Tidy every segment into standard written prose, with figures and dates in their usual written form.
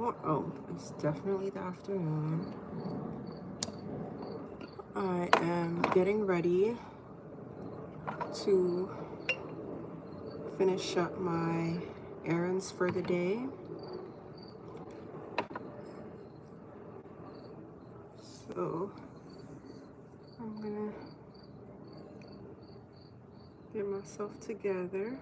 Oh, it's definitely the afternoon. I am getting ready to finish up my errands for the day. So I'm gonna get myself together.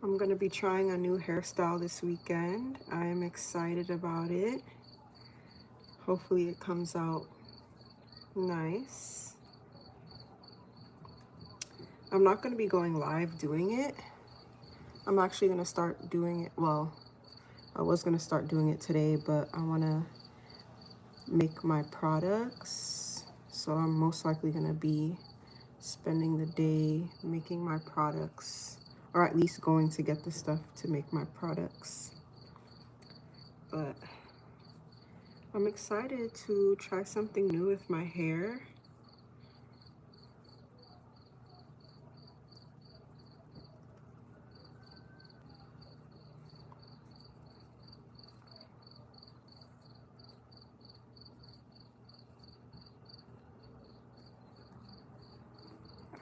I'm gonna be trying a new hairstyle this weekend. I am excited about it. Hopefully it comes out nice. I'm not gonna be going live doing it. I'm actually gonna start doing it, well, I was gonna start doing it today, but I wanna make my products. So I'm most likely gonna be spending the day making my products, or at least going to get the stuff to make my products. But I'm excited to try something new with my hair.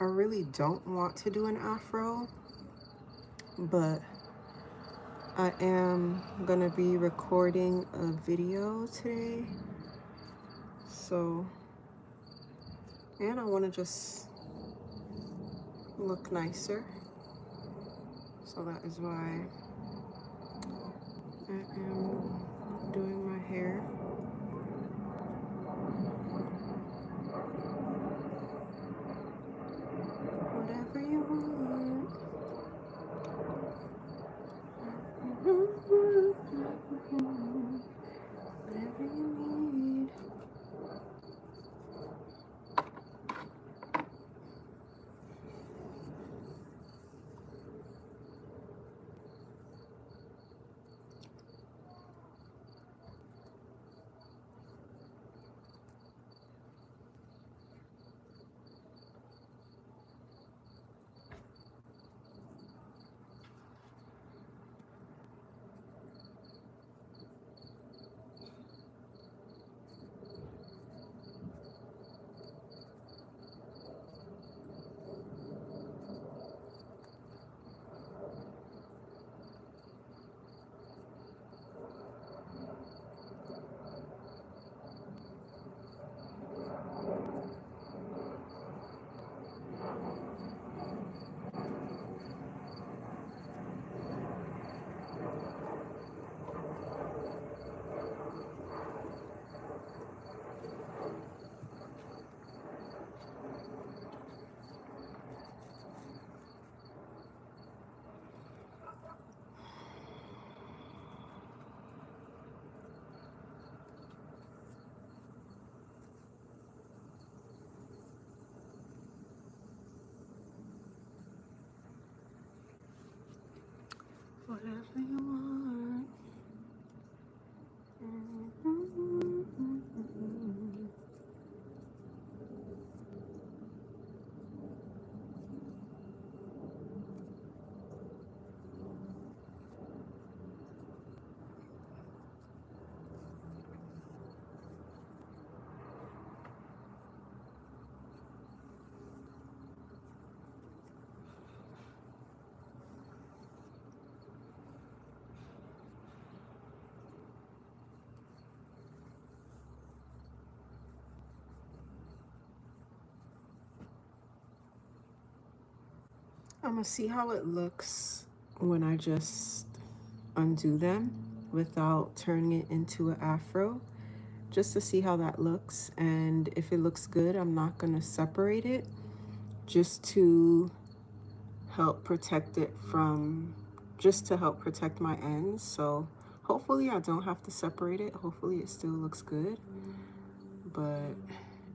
I really don't want to do an afro, but I am gonna be recording a video today. So, and I wanna just look nicer. So that is why I am doing my hair. Whatever you want. Whatever you need. Whatever you want. I'm gonna see how it looks when I just undo them without turning it into an afro, just to see how that looks. And if it looks good, I'm not gonna separate it, just to help protect it from, just to help protect my ends. So hopefully I don't have to separate it. Hopefully it still looks good. But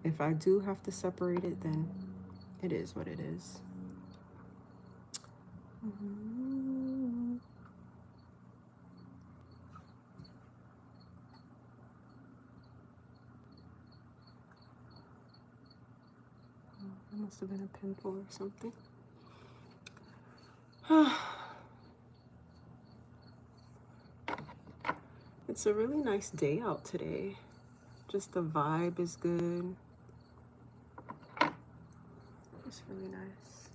if I do have to separate it, then it is what it is. That must have been a pimple or something. It's a really nice day out today. Just the vibe is good. It's really nice.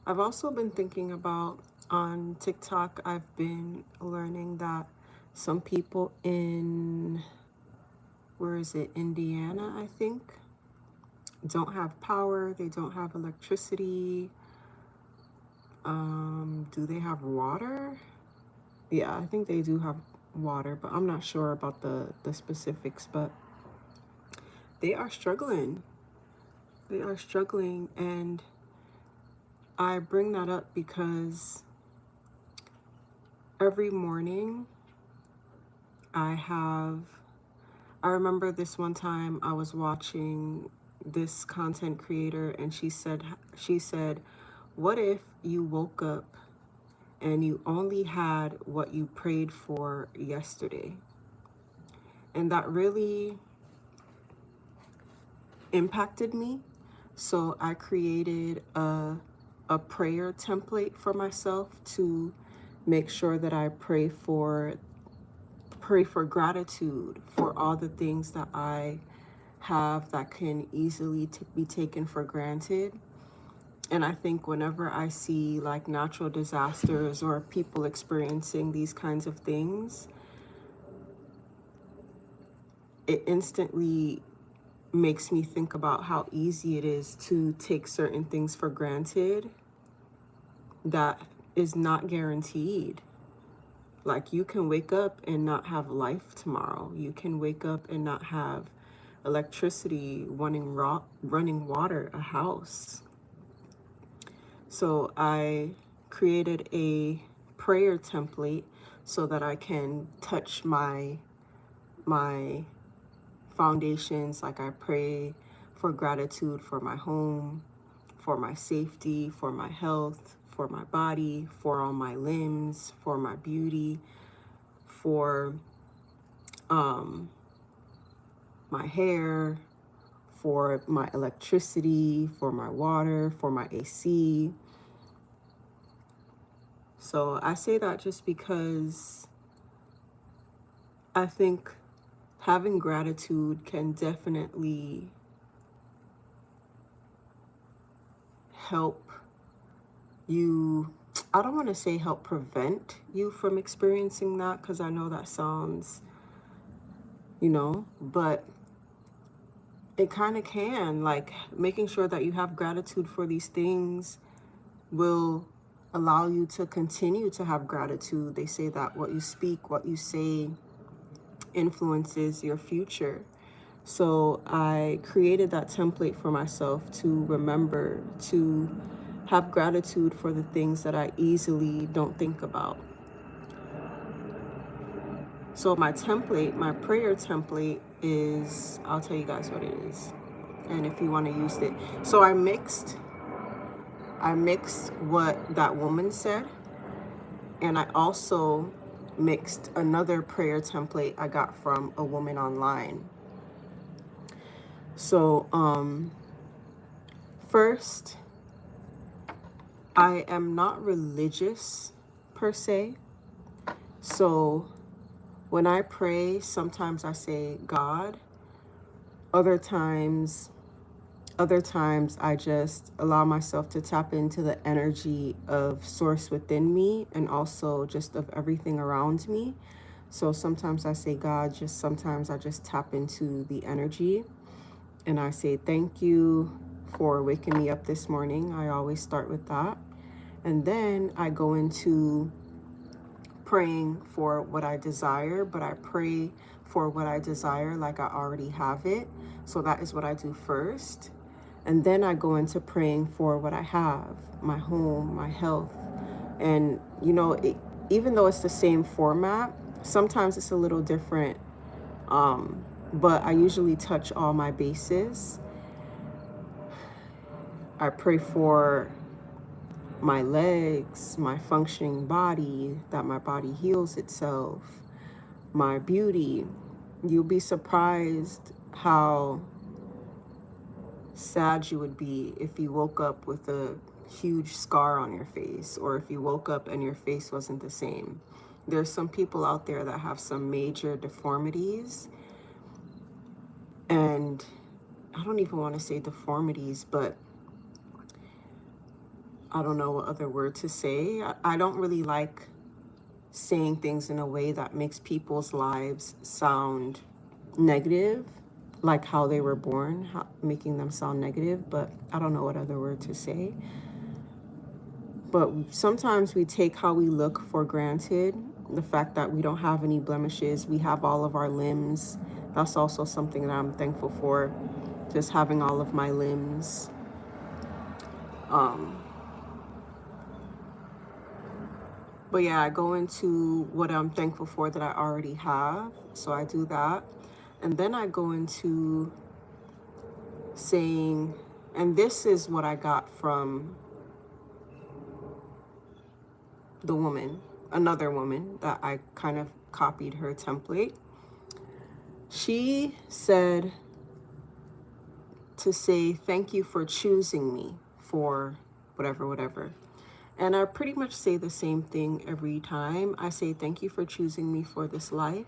I've also been thinking about, on TikTok, I've been learning that some people in, where is it, Indiana, I think, don't have power, they don't have electricity. Do they have water? Yeah, I think they do have water, but I'm not sure about the specifics, but they are struggling. They are struggling, and I bring that up because every morning I remember this one time I was watching this content creator, and she said, what if you woke up and you only had what you prayed for yesterday? And that really impacted me. So I created a prayer template for myself to make sure that I pray for gratitude for all the things that I have that can easily be taken for granted. And I think whenever I see like natural disasters or people experiencing these kinds of things, it instantly makes me think about how easy it is to take certain things for granted that is not guaranteed. Like, you can wake up and not have life tomorrow. You can wake up and not have electricity, running water, a house. So I created a prayer template so that I can touch my foundations. Like, I pray for gratitude for my home, for my safety, for my health, for my body, for all my limbs, for my beauty, for my hair, for my electricity, for my water, for my AC. So I say that just because I think having gratitude can definitely help you. I don't want to say help prevent you from experiencing that, because I know that sounds, but it kind of can. Like, making sure that you have gratitude for these things will allow you to continue to have gratitude. They say that what you speak, what you say, influences your future. So I created that template for myself to remember to have gratitude for the things that I easily don't think about. So my prayer template is, I'll tell you guys what it is, and if you want to use it. So I mixed what that woman said, and I also mixed another prayer template I got from a woman online. So first, I am not religious per se. So when I pray, sometimes I say God. Other times I just allow myself to tap into the energy of source within me, and also just of everything around me. So sometimes I say God, just sometimes I just tap into the energy and I say thank you for waking me up this morning. I always start with that. And then I go into praying for what I desire, but I pray for what I desire like I already have it. So that is what I do first. And then I go into praying for what I have, my home, my health. And, even though it's the same format, sometimes it's a little different. But I usually touch all my bases. I pray for my legs, my functioning body, that my body heals itself, my beauty. You'll be surprised how sad you would be if you woke up with a huge scar on your face, or if you woke up and your face wasn't the same. There's some people out there that have some major deformities, and I don't even want to say deformities, but I don't know what other word to say. I don't really like saying things in a way that makes people's lives sound negative, like how they were born, making them sound negative, but I don't know what other word to say. But sometimes we take how we look for granted, the fact that we don't have any blemishes, we have all of our limbs. That's also something that I'm thankful for, just having all of my limbs. But yeah, I go into what I'm thankful for that I already have. So I do that. And then I go into saying, and this is what I got from the woman, another woman that I kind of copied her template. She said to say, thank you for choosing me for whatever, whatever. And I pretty much say the same thing every time. I say, thank you for choosing me for this life.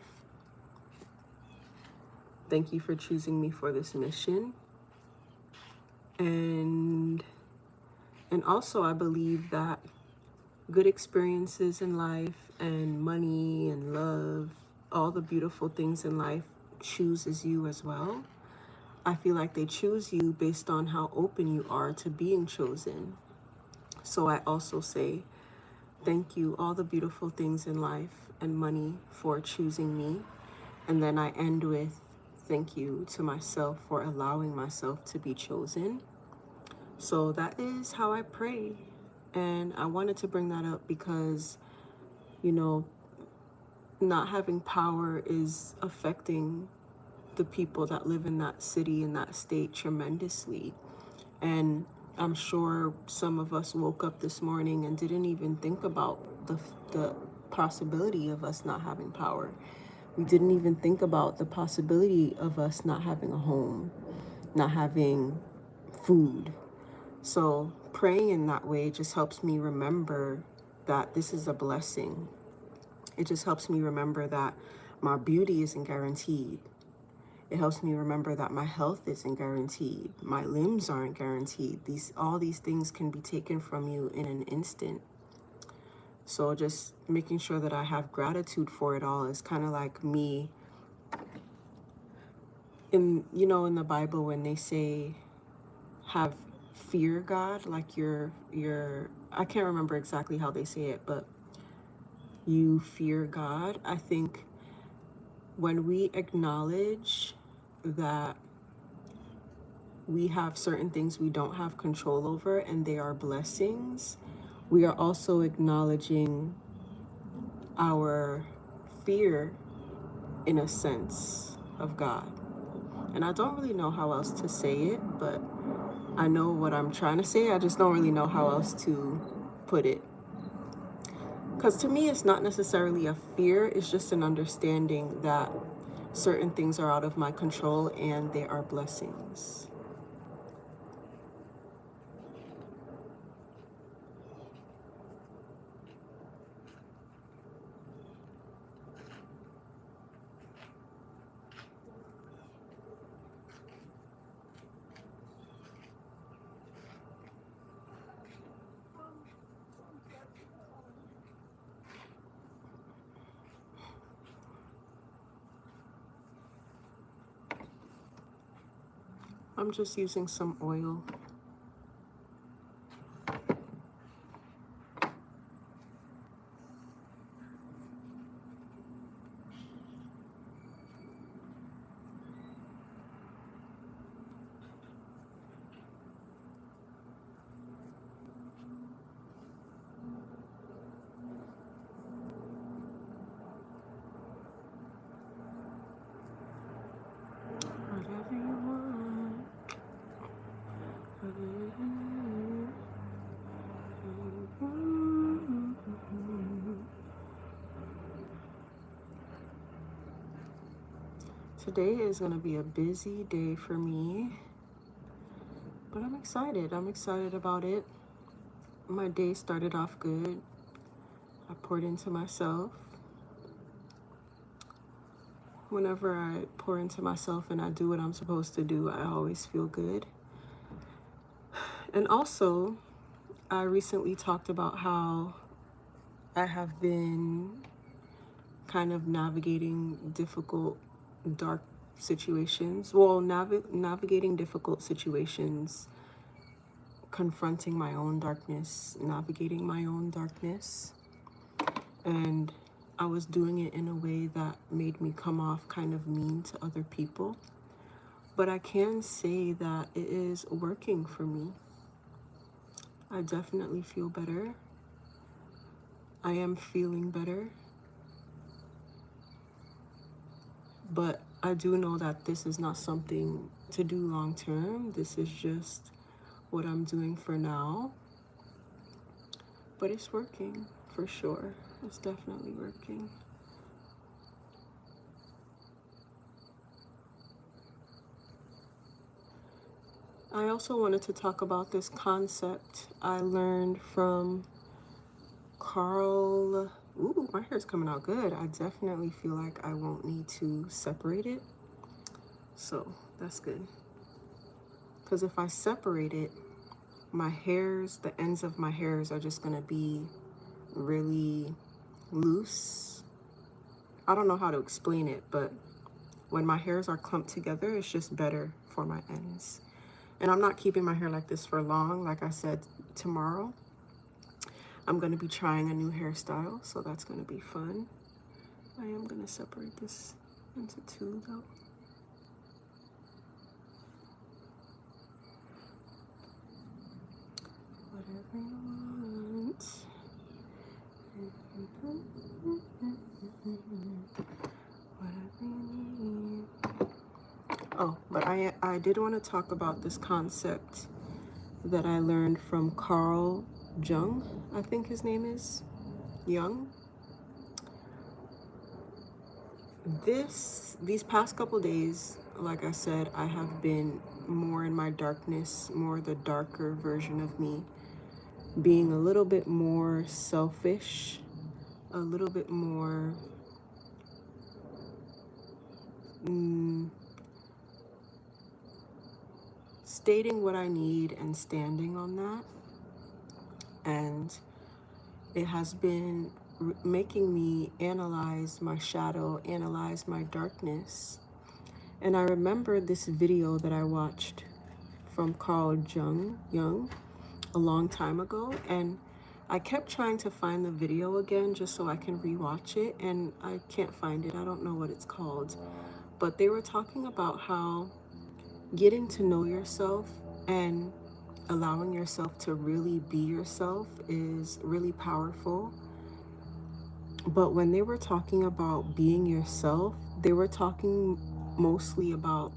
Thank you for choosing me for this mission. And also I believe that good experiences in life and money and love, all the beautiful things in life chooses you as well. I feel like they choose you based on how open you are to being chosen. So I also say, thank you, all the beautiful things in life and money, for choosing me. And then I end with, thank you to myself for allowing myself to be chosen. So that is how I pray. And I wanted to bring that up because, you know, not having power is affecting the people that live in that city, in that state, tremendously. And I'm sure some of us woke up this morning and didn't even think about the possibility of us not having power. We didn't even think about the possibility of us not having a home, not having food. So praying in that way just helps me remember that this is a blessing. It just helps me remember that my beauty isn't guaranteed. It helps me remember that my health isn't guaranteed. My limbs aren't guaranteed. All these things can be taken from you in an instant. So just making sure that I have gratitude for it all is kind of like me in the Bible when they say have fear God, like you're I can't remember exactly how they say it, but you fear God. I think when we acknowledge that we have certain things we don't have control over and they are blessings, we are also acknowledging our fear in a sense of God. And I don't really know how else to say it, but I know what I'm trying to say. I just don't really know how else to put it. Because to me, it's not necessarily a fear, it's just an understanding that certain things are out of my control and they are blessings. I'm just using some oil. Whatever you want. Today is going to be a busy day for me. But I'm excited. I'm excited about it. My day started off good. I poured into myself. Whenever I pour into myself and I do what I'm supposed to do, I always feel good. And also, I recently talked about how I have been kind of navigating difficult, dark situations. Well, navigating difficult situations, confronting my own darkness, navigating my own darkness. And I was doing it in a way that made me come off kind of mean to other people. But I can say that it is working for me. I definitely feel better. I am feeling better. But I do know that this is not something to do long term. This is just what I'm doing for now. But it's working for sure. It's definitely working. I also wanted to talk about this concept I learned from Carl. Ooh, my hair's coming out good. I definitely feel like I won't need to separate it. So that's good. Because if I separate it, the ends of my hairs are just going to be really loose. I don't know how to explain it, but when my hairs are clumped together, it's just better for my ends. And I'm not keeping my hair like this for long. Like I said, tomorrow I'm going to be trying a new hairstyle, so that's going to be fun. I am going to separate this into two though. Whatever you want. Whatever you need. Oh, but I did want to talk about this concept that I learned from Carl Jung, I think his name is Jung. These past couple days, like I said, I have been more in my darkness, more the darker version of me, being a little bit more selfish, a little bit more stating what I need and standing on that. And it has been making me analyze my shadow, analyze my darkness. And I remember this video that I watched from Carl Jung a long time ago, and I kept trying to find the video again just so I can rewatch it, and I can't find it. I don't know what it's called. But they were talking about how getting to know yourself and allowing yourself to really be yourself is really powerful. But when they were talking about being yourself, they were talking mostly about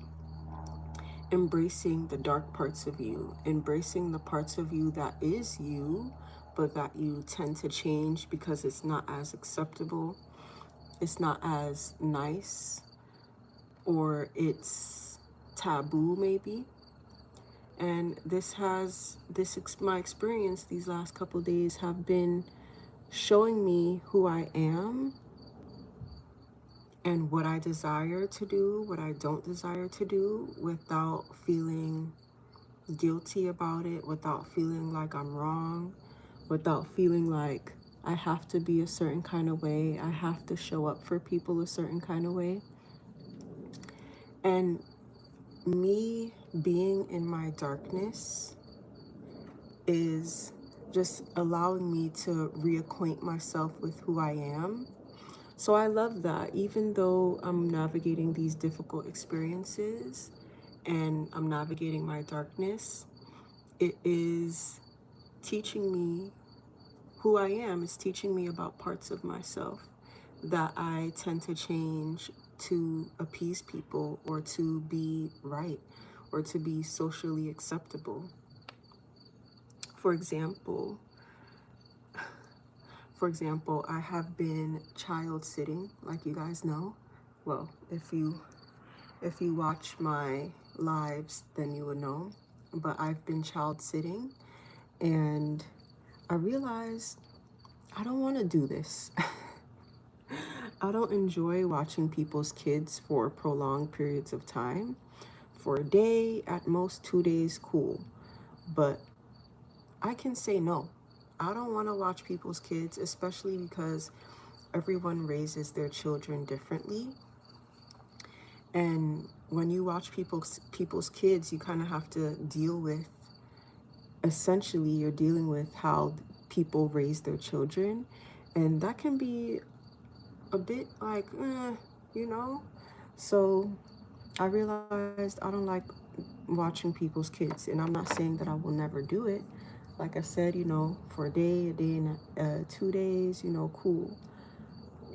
embracing the dark parts of you, embracing the parts of you that is you, but that you tend to change because it's not as acceptable, it's not as nice, or it's taboo maybe. And my experience these last couple days have been showing me who I am and what I desire to do, what I don't desire to do, without feeling guilty about it, without feeling like I'm wrong, without feeling like I have to be a certain kind of way, I have to show up for people a certain kind of way. And me being in my darkness is just allowing me to reacquaint myself with who I am. So I love that. Even though I'm navigating these difficult experiences and I'm navigating my darkness, it is teaching me who I am. It's teaching me about parts of myself that I tend to change to appease people or to be right or to be socially acceptable. For example, I have been child sitting, like you guys know. Well, if you watch my lives, then you would know. but I've been child sitting, and I realized I don't want to do this. I don't enjoy watching people's kids for prolonged periods of time. For a day, at most 2 days, cool. But I can say no. I don't want to watch people's kids, especially because everyone raises their children differently. And when you watch people's kids, you kind of have to deal with, essentially you're dealing with how people raise their children, and that can be a bit like you know. So I realized I don't like watching people's kids, and I'm not saying that I will never do it. Like I said, for a day and 2 days, cool.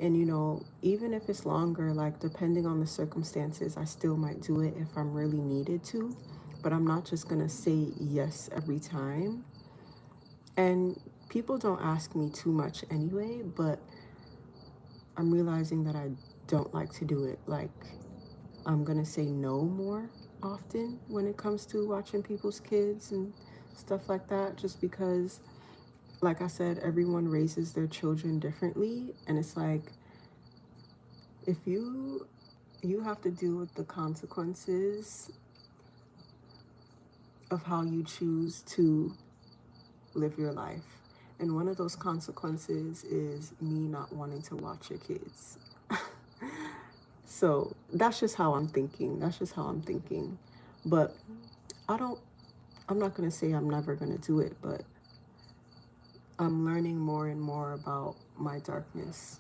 And even if it's longer, like depending on the circumstances, I still might do it if I'm really needed to. But I'm not just gonna say yes every time. And people don't ask me too much anyway, but I'm realizing that I don't like to do it. Like, I'm gonna say no more often when it comes to watching people's kids and stuff like that, just because, like I said, everyone raises their children differently, and it's like, if you have to deal with the consequences of how you choose to live your life. And one of those consequences is me not wanting to watch your kids. So that's just how I'm thinking. That's just how I'm thinking. But I don't, I'm not going to say I'm never going to do it, but I'm learning more and more about my darkness.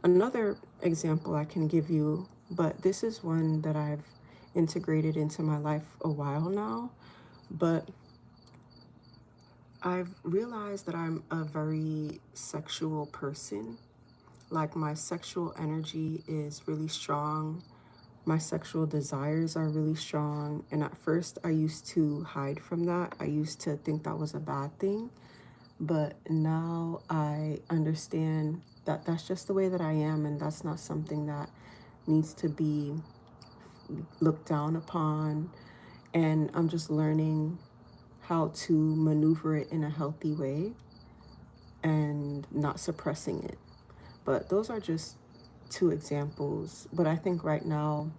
Another example I can give you, but this is one that I've integrated into my life a while now, but I've realized that I'm a very sexual person. Like, my sexual energy is really strong. My sexual desires are really strong. And at first, I used to hide from that. I used to think that was a bad thing. But now I understand that that's just the way that I am, and that's not something that needs to be looked down upon. And I'm just learning how to maneuver it in a healthy way and not suppressing it. But those are just two examples. But I think right now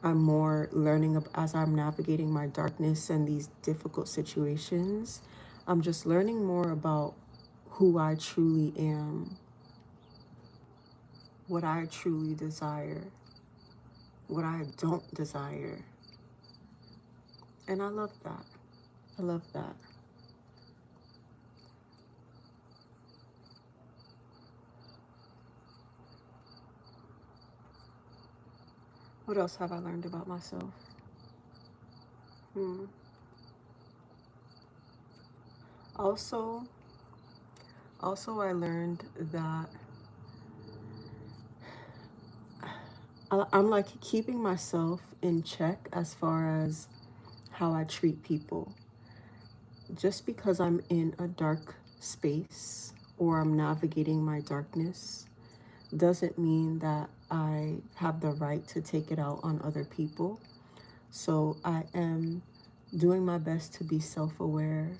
I'm more learning as I'm navigating my darkness and these difficult situations. I'm just learning more about who I truly am, what I truly desire, what I don't desire. And I love that. I love that. What else have I learned about myself? Hmm. Also, I learned that I'm like keeping myself in check as far as how I treat people. Just because I'm in a dark space or I'm navigating my darkness doesn't mean that I have the right to take it out on other people. So I am doing my best to be self-aware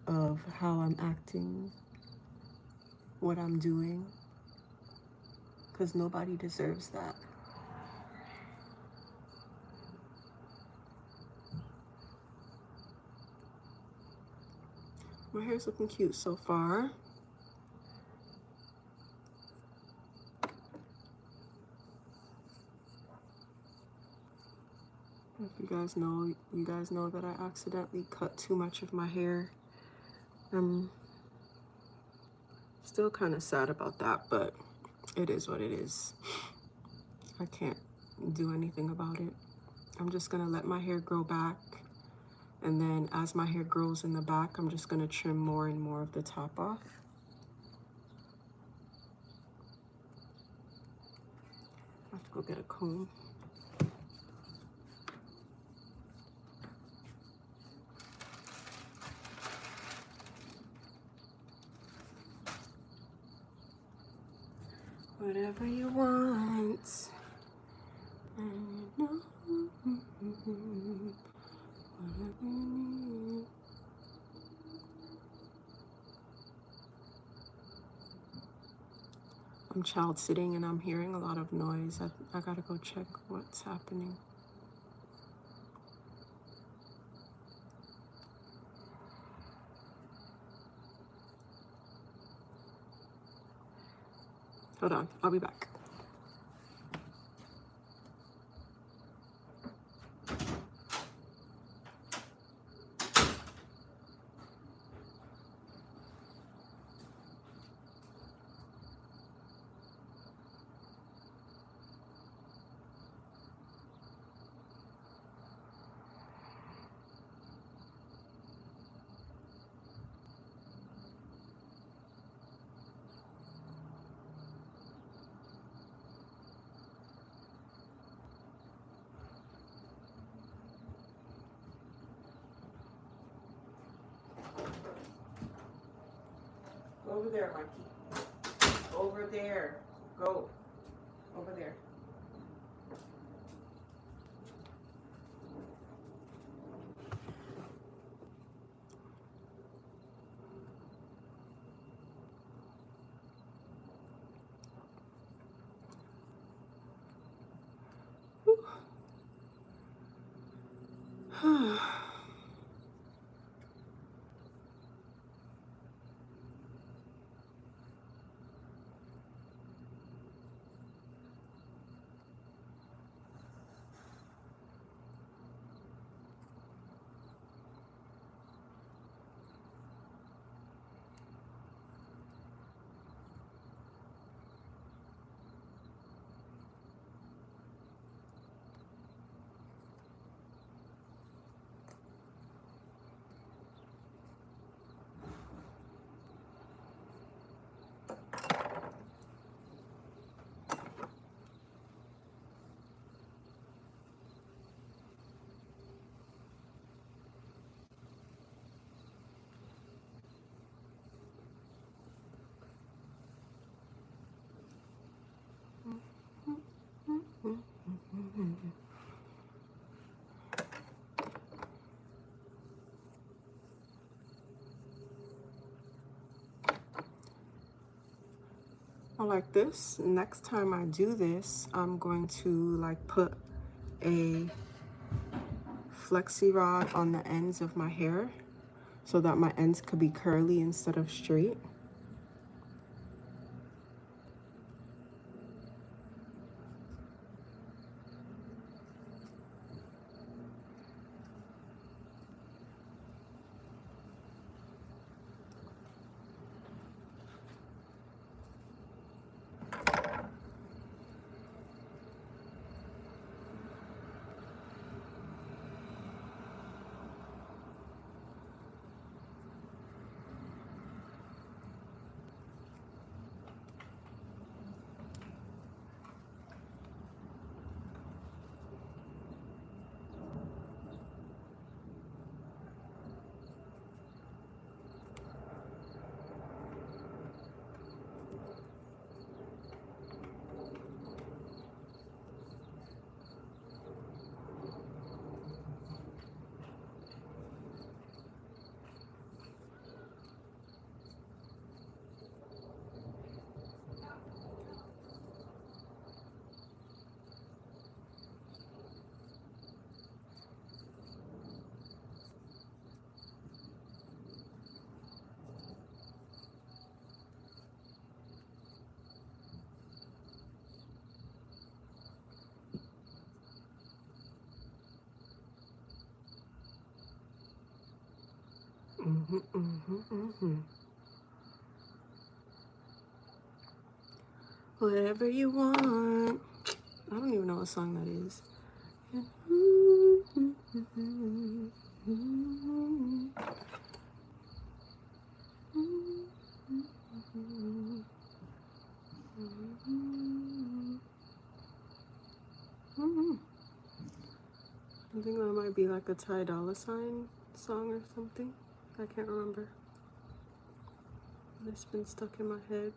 of how I'm acting, what I'm doing, because nobody deserves that. My hair's looking cute so far. If you guys know that I accidentally cut too much of my hair. I'm still kind of sad about that, but it is what it is. I can't do anything about it. I'm just gonna let my hair grow back, and then as my hair grows in the back, I'm just gonna trim more and more of the top off. I have to go get a comb. Whatever you want. I'm child sitting and I'm hearing a lot of noise. I gotta go check what's happening. Hold on, I'll be back. Over there, Mikey. Over there. Go. Over there. I like this. Next time I do this, I'm going to like put a flexi rod on the ends of my hair so that my ends could be curly instead of straight. Whatever you want. I don't even know what song that is. I think that might be like a Ty Dolla $ign song or something. I can't remember. It's been stuck in my head.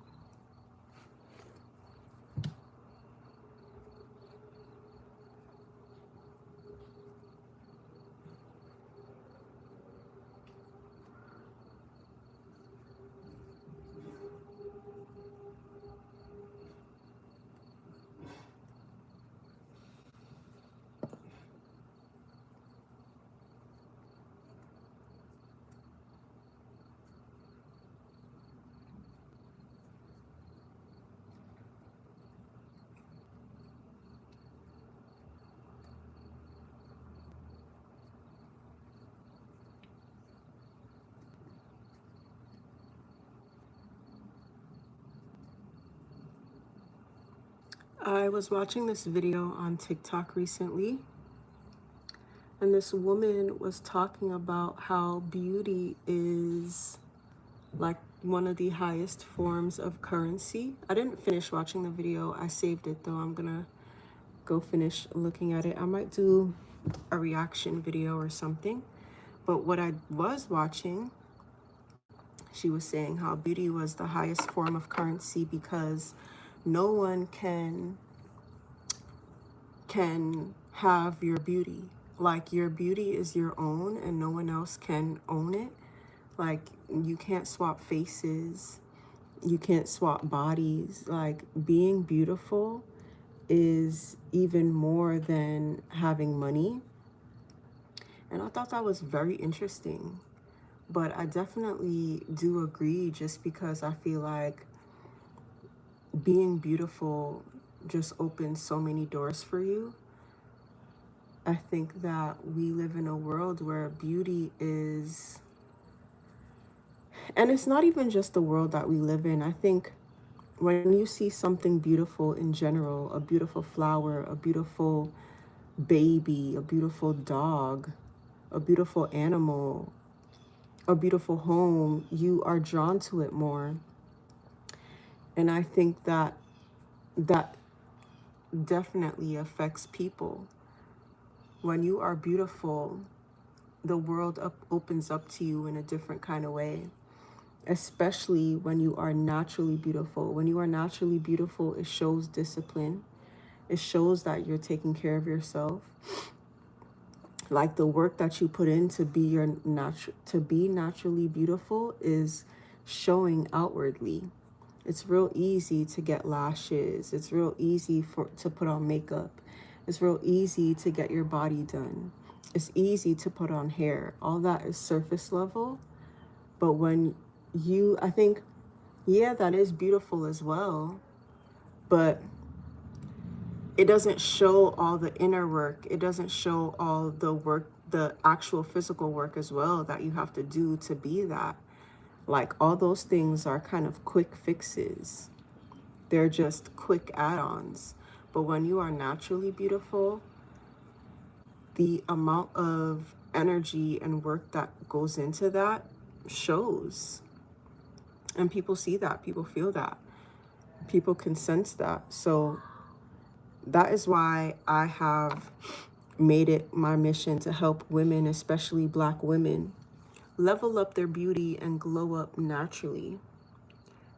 I was watching this video on TikTok recently, and this woman was talking about how beauty is like one of the highest forms of currency. I didn't finish watching the video. I saved it though. I'm gonna go finish looking at it. I might do a reaction video or something. But what I was watching, she was saying how beauty was the highest form of currency because no one can have your beauty. Like, your beauty is your own and no one else can own it. Like, you can't swap faces, you can't swap bodies. Like, being beautiful is even more than having money. And I thought that was very interesting. But I definitely do agree, just because I feel like being beautiful just opens so many doors for you. I think that we live in a world where beauty is, and it's not even just the world that we live in. I think when you see something beautiful in general, a beautiful flower, a beautiful baby, a beautiful dog, a beautiful animal, a beautiful home, you are drawn to it more. And I think that that definitely affects people. When you are beautiful, the world opens up to you in a different kind of way, especially when you are naturally beautiful. When you are naturally beautiful, it shows discipline. It shows that you're taking care of yourself. Like, the work that you put in to be naturally beautiful is showing outwardly. It's real easy to get lashes. It's real easy to put on makeup. It's real easy to get your body done. It's easy to put on hair. All that is surface level. But when I think, yeah, that is beautiful as well. But it doesn't show all the inner work. It doesn't show all the work, the actual physical work as well that you have to do to be that. Like, all those things are kind of quick fixes. They're just quick add-ons. But when you are naturally beautiful, the amount of energy and work that goes into that shows. And people see that, people feel that, people can sense that. So that is why I have made it my mission to help women, especially Black women, level up their beauty and glow up naturally.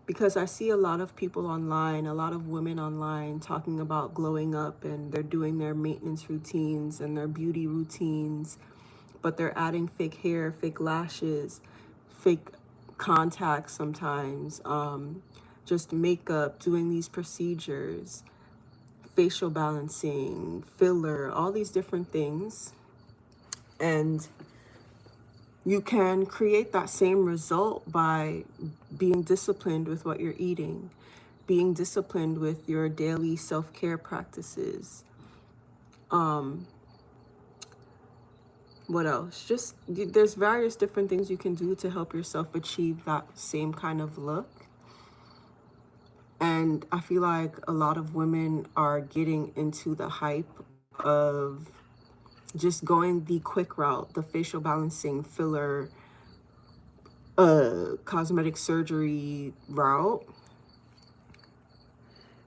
Because I see a lot of people online, a lot of women online talking about glowing up, and they're doing their maintenance routines and their beauty routines, but they're adding fake hair, fake lashes, fake contacts sometimes, just makeup, doing these procedures, facial balancing, filler, all these different things. And you can create that same result by being disciplined with what you're eating, being disciplined with your daily self-care practices. What else? Just, there's various different things you can do to help yourself achieve that same kind of look. And I feel like a lot of women are getting into the hype of just going the quick route, the facial balancing, filler, cosmetic surgery route.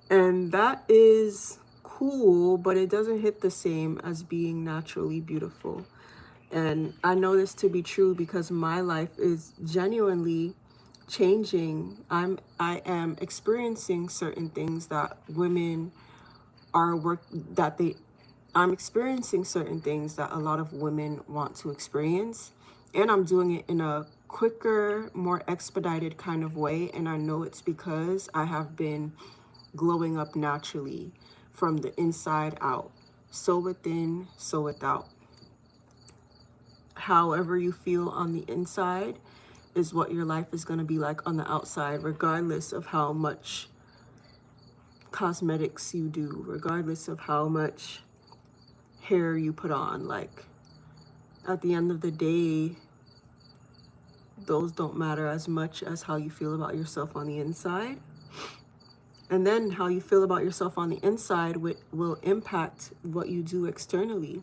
And that is cool, but it doesn't hit the same as being naturally beautiful. And I know this to be true because my life is genuinely changing. I am experiencing certain things that women I'm experiencing certain things that a lot of women want to experience, and I'm doing it in a quicker, more expedited kind of way. And I know it's because I have been glowing up naturally from the inside out. So within, so without. However you feel on the inside is what your life is going to be like on the outside, regardless of how much cosmetics you do, regardless of how much hair you put on. Like, at the end of the day, those don't matter as much as how you feel about yourself on the inside. And then how you feel about yourself on the inside will impact what you do externally.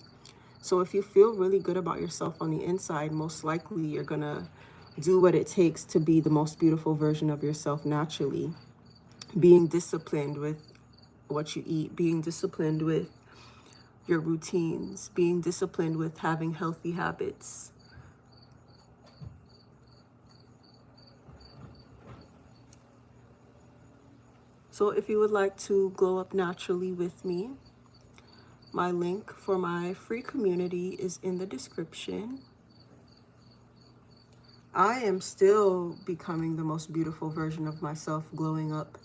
So if you feel really good about yourself on the inside, most likely you're gonna do what it takes to be the most beautiful version of yourself naturally. Being disciplined with what you eat, being disciplined with your routines, being disciplined with having healthy habits. So if you would like to glow up naturally with me, my link for my free community is in the description. I am still becoming the most beautiful version of myself, glowing up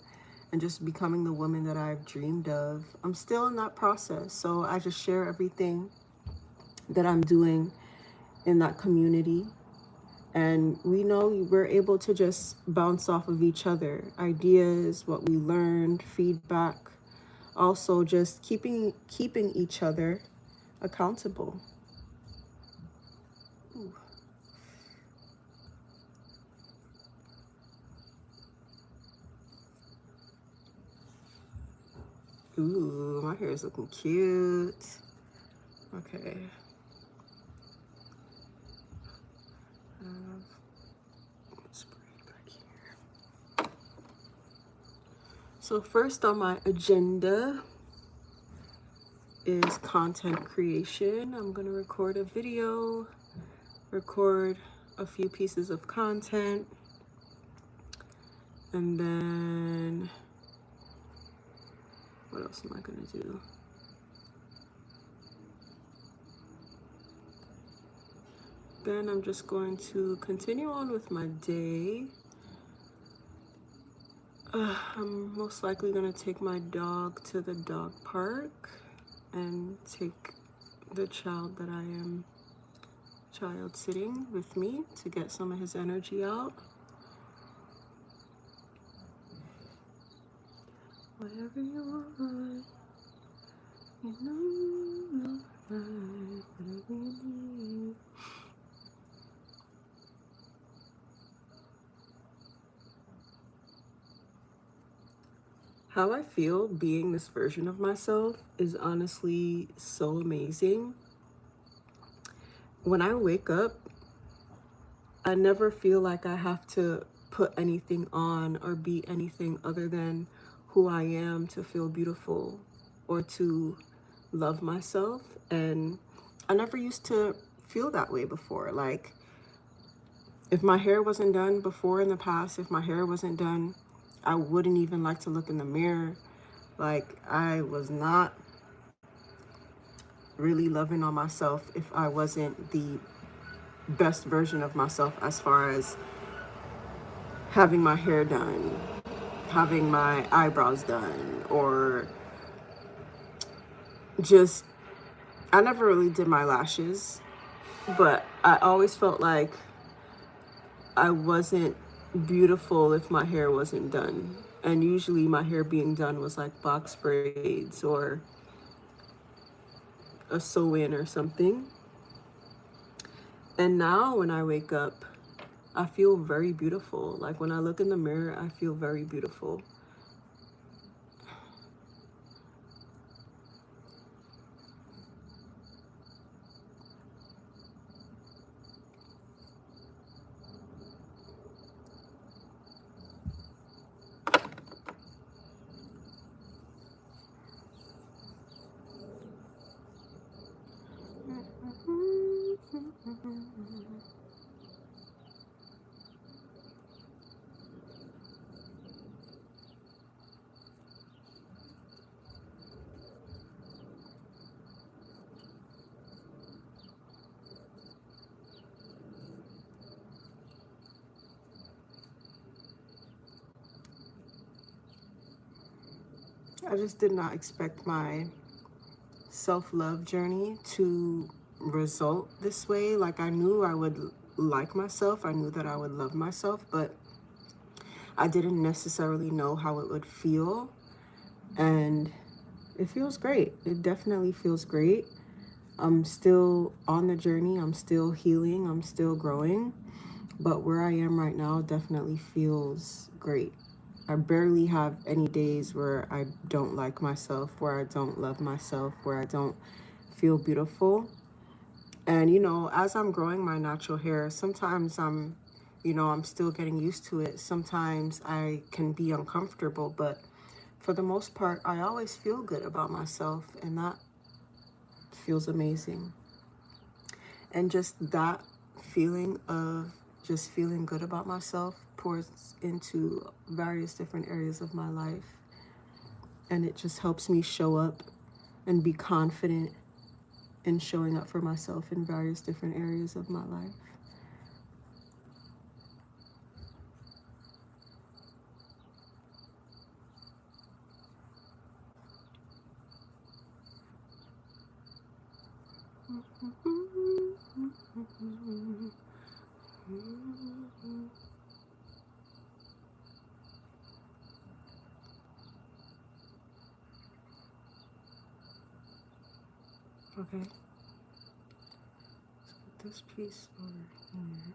and just becoming the woman that I've dreamed of. I'm still in that process. So I just share everything that I'm doing in that community. And we know we're able to just bounce off of each other, ideas, what we learned, feedback. Also just keeping each other accountable. Ooh. Ooh, my hair is looking cute. Okay. Back here. So first on my agenda is content creation. I'm gonna record a video, record a few pieces of content, and then what else am I gonna do? Then I'm just going to continue on with my day. I'm most likely gonna take my dog to the dog park and take the child that I am child sitting with me to get some of his energy out. Whatever you want, you know, right, whatever you need. How I feel being this version of myself is honestly so amazing. When I wake up, I never feel like I have to put anything on or be anything other than who I am to feel beautiful or to love myself. And I never used to feel that way before. Like, if my hair wasn't done before in the past, if my hair wasn't done, I wouldn't even like to look in the mirror. Like, I was not really loving on myself if I wasn't the best version of myself as far as having my hair done, having my eyebrows done, or just, I never really did my lashes, but I always felt like I wasn't beautiful if my hair wasn't done. And usually my hair being done was like box braids or a sew-in or something. And now when I wake up, I feel very beautiful. Like when I look in the mirror, I feel very beautiful. I just did not expect my self-love journey to result this way. Like, I knew I would like myself, I knew that I would love myself, but I didn't necessarily know how it would feel. And it feels great. It definitely feels great. I'm still on the journey, I'm still healing, I'm still growing, but where I am right now definitely feels great. I barely have any days where I don't like myself, where I don't love myself, where I don't feel beautiful. And, you know, as I'm growing my natural hair, sometimes I'm still getting used to it. Sometimes I can be uncomfortable, but for the most part, I always feel good about myself, and that feels amazing. And just that feeling of just feeling good about myself pours into various different areas of my life. And it just helps me show up and be confident in showing up for myself in various different areas of my life. Okay, let's put this piece over here.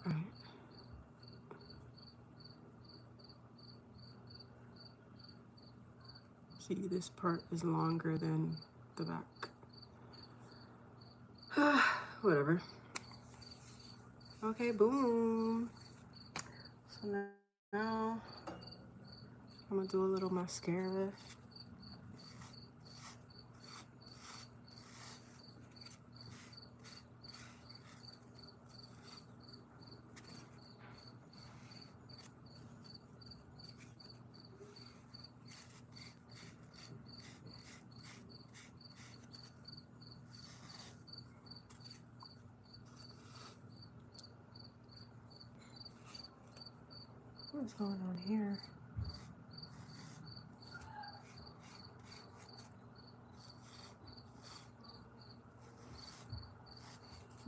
All right. See, this part is longer than the back. Whatever. Okay, boom. So now I'm gonna do a little mascara. What's going on here?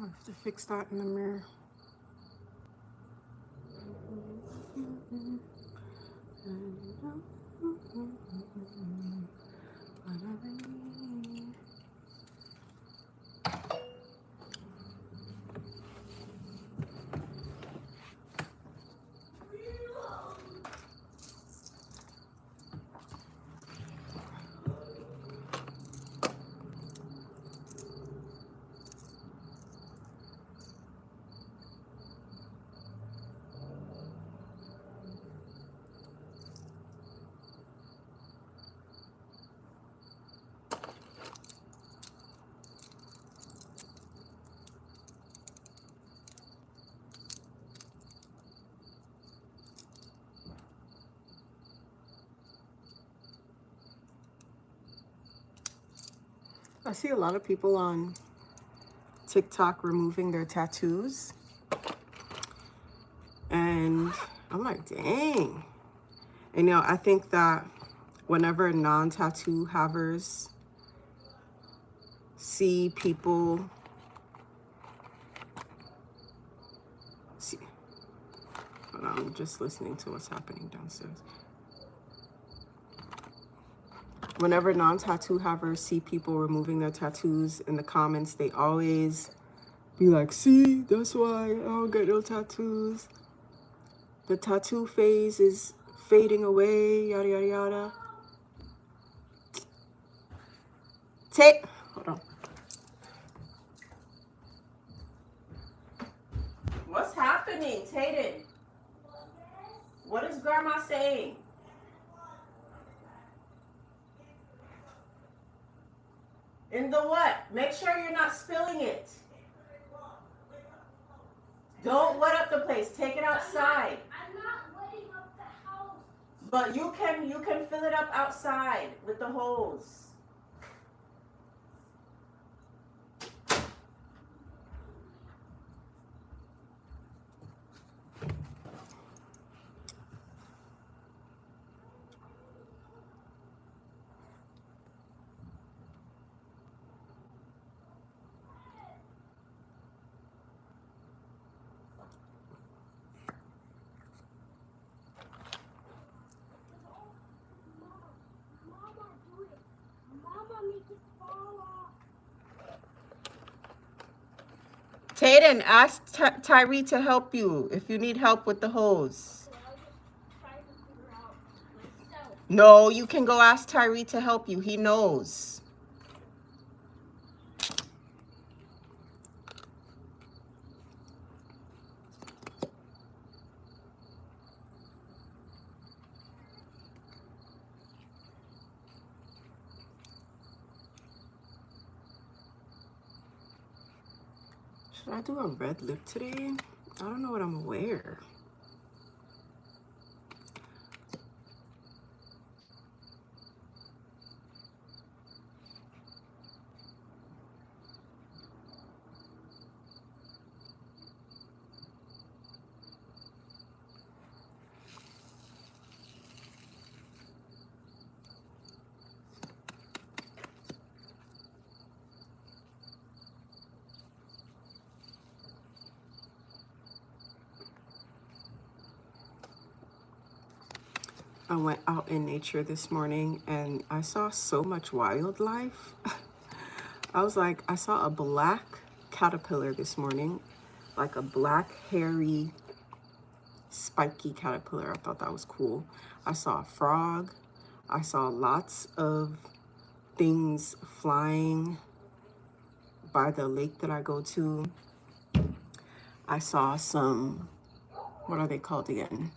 I have to fix that in the mirror. I see a lot of people on TikTok removing their tattoos. And I'm like, dang. And you know, I think that whenever non-tattoo havers see people see, hold on, I'm just listening to what's happening downstairs. Whenever non-tattoo havers see people removing their tattoos in the comments, they always be like, see, that's why I don't get no tattoos. The tattoo phase is fading away, yada, yada, yada. Hold on. What's happening, Tayden? What is Grandma saying? In the what? Make sure you're not spilling it. Don't wet up the place. Take it outside. I'm not wetting up the house. But you can fill it up outside with the hose. Tayden, ask Tyree to help you if you need help with the hose. No, you can go ask Tyree to help you. He knows. Should I do a red lip today? I don't know what I'm gonna wear. I went out in nature this morning and I saw so much wildlife. I was like, I saw a black caterpillar this morning, like a black, hairy, spiky caterpillar. I thought that was cool. I saw a frog. I saw lots of things flying by the lake that I go to. I saw some, what are they called again?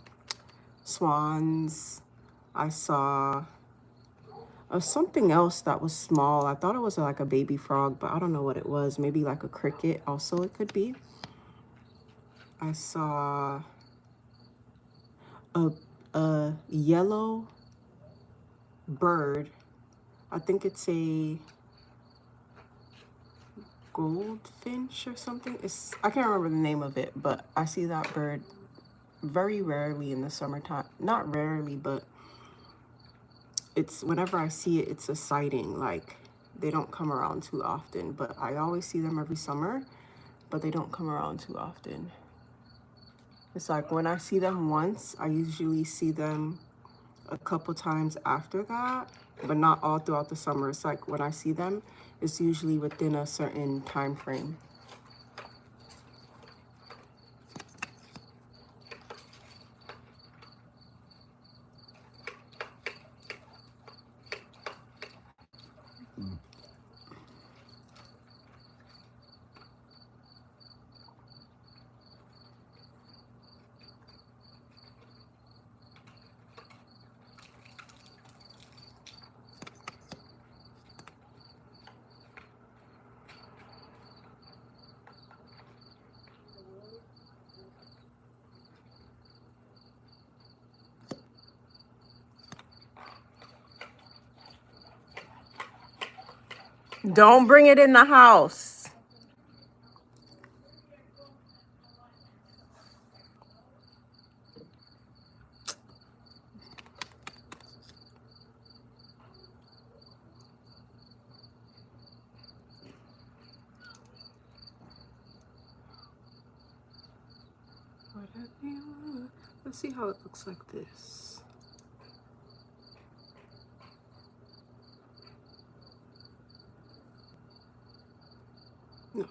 Swans. I saw something else that was small. I thought it was like a baby frog, but I don't know what it was. Maybe like a cricket also it could be. I saw a yellow bird. I think it's a goldfinch or something. I can't remember the name of it, but I see that bird very rarely in the summertime. Not rarely, but it's whenever I see it, it's a sighting. Like, they don't come around too often, but I always see them every summer, but they don't come around too often. It's like when I see them once, I usually see them a couple times after that, but not all throughout the summer. It's like when I see them, it's usually within a certain time frame. Don't bring it in the house. Let's see how it looks like this. No.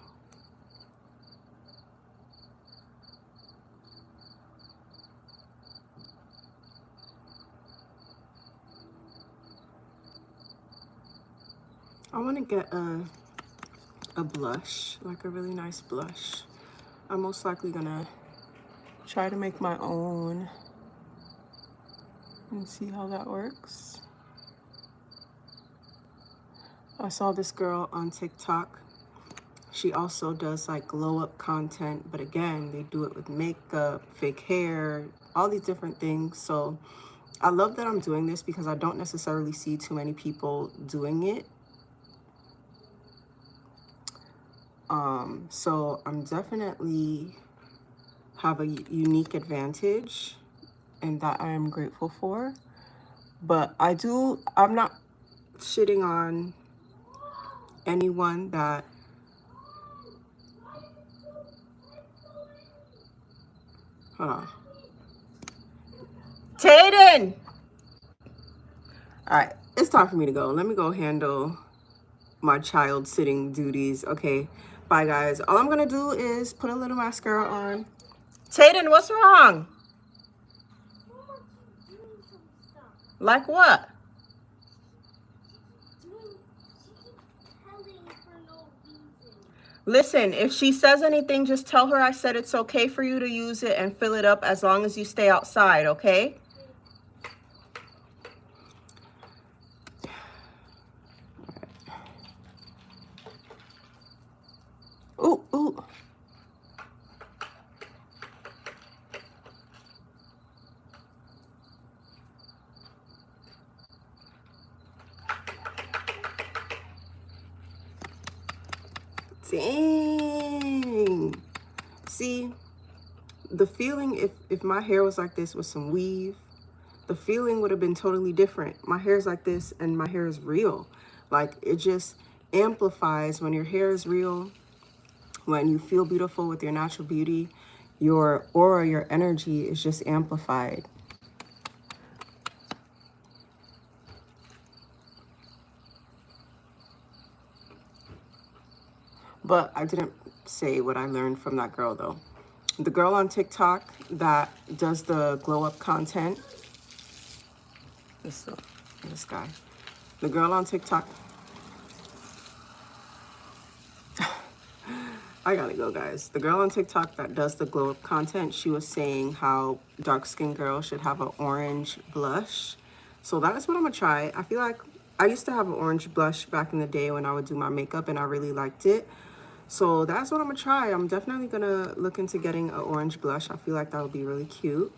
I want to get a blush, like a really nice blush. I'm most likely gonna try to make my own and see how that works. I saw this girl on TikTok. She also does like glow up content, but again, they do it with makeup, fake hair, all these different things. So I love that I'm doing this because I don't necessarily see too many people doing it. So I'm definitely have a unique advantage, and that I am grateful for. But I'm not shitting on anyone that hold on. Tayden! All right, it's time for me to go. Let me go handle my child sitting duties. Okay, Bye, guys. All I'm going to do is put a little mascara on. Tayden, what's wrong? Like what? Listen, if she says anything, just tell her I said it's okay for you to use it and fill it up as long as you stay outside, okay? Ooh, ooh. Dang. See, the feeling, if my hair was like this with some weave, the feeling would have been totally different. My hair is like this and my hair is real. Like, it just amplifies when your hair is real, when you feel beautiful with your natural beauty, your aura, your energy is just amplified. But I didn't say what I learned from that girl, though. The girl on TikTok that does the glow up content, this guy, the girl on TikTok, I gotta go, guys. The girl on TikTok that does the glow up content, she was saying how dark skinned girls should have an orange blush. So that is what I'm gonna try. I feel like I used to have an orange blush back in the day when I would do my makeup and I really liked it. So that's what I'm gonna try. I'm definitely gonna look into getting an orange blush. I feel like that would be really cute.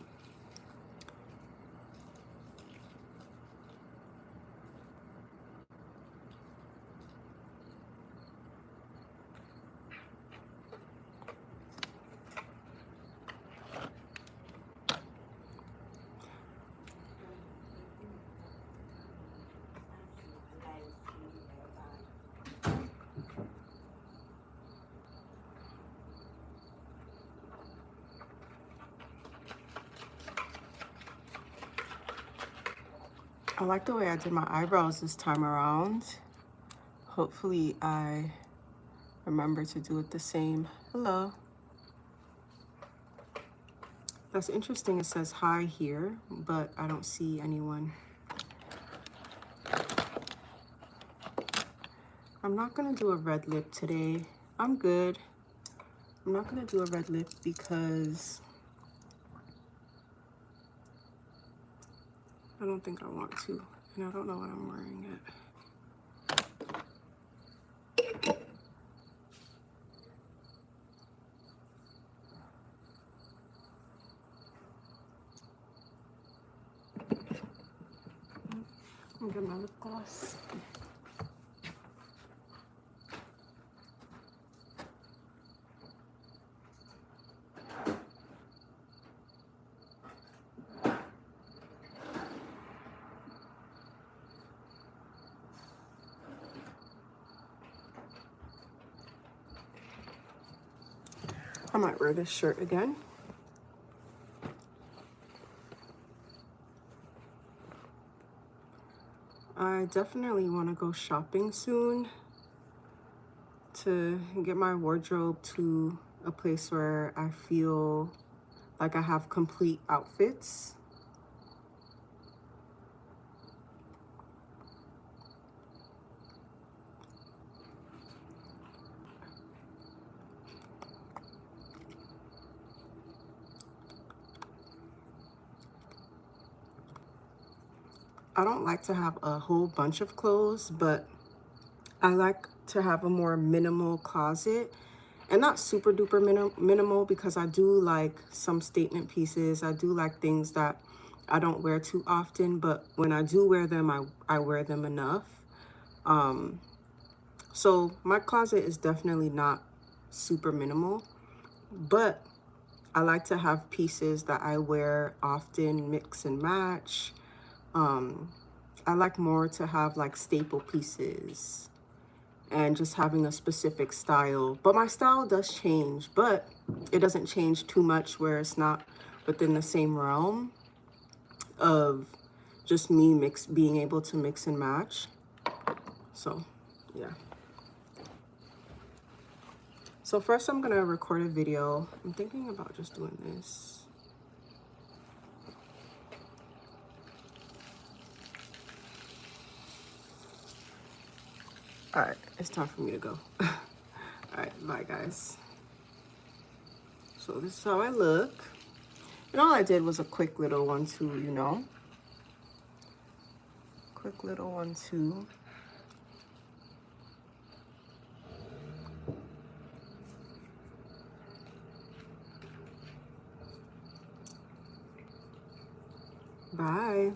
I like the way I did my eyebrows this time around. Hopefully I remember to do it the same. Hello. That's interesting. It says hi here, but I don't see anyone. I'm not gonna do a red lip today. I'm good. I'm not gonna do a red lip because I don't think I want to, and I don't know what I'm wearing yet. I'm gonna get my lip gloss. I might wear this shirt again. I definitely want to go shopping soon to get my wardrobe to a place where I feel like I have complete outfits. I don't like to have a whole bunch of clothes, but I like to have a more minimal closet, and not super duper minimal, because I do like some statement pieces. I do like things that I don't wear too often, but when I do wear them, I wear them enough. So my closet is definitely not super minimal, but I like to have pieces that I wear often, mix and match. I like more to have like staple pieces and just having a specific style. But my style does change, but it doesn't change too much where it's not within the same realm of just me being able to mix and match. So, yeah. So first I'm gonna record a video. I'm thinking about just doing this. All right, it's time for me to go. All right, bye guys. So this is how I look. And all I did was a quick little 1-2, you know. Quick little 1-2. Bye.